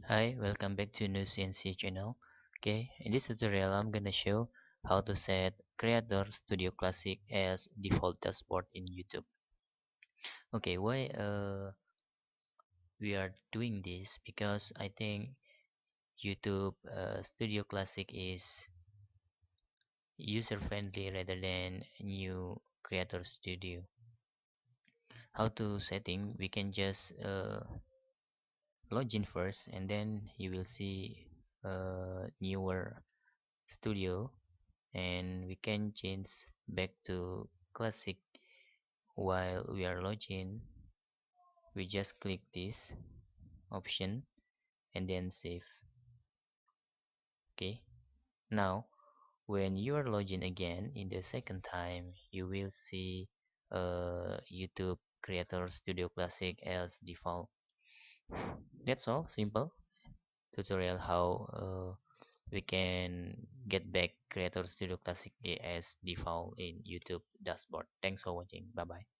Hi, welcome back to New CNC channel. Okay, in this tutorial, I'm gonna show how to set Creator Studio Classic as default dashboard in YouTube. Okay, why we are doing this? Because I think YouTube Studio Classic is user friendly rather than new Creator Studio. How to setting? We can just log in first, and then you will see newer studio, and we can change back to classic. While we are logging, we just click this option and then save. Okay, now when you are logging again in the second time, you will see YouTube Creator Studio Classic as default. That's all, simple tutorial how we can get back Creator Studio Classic as default in YouTube dashboard. Thanks for watching. Bye bye.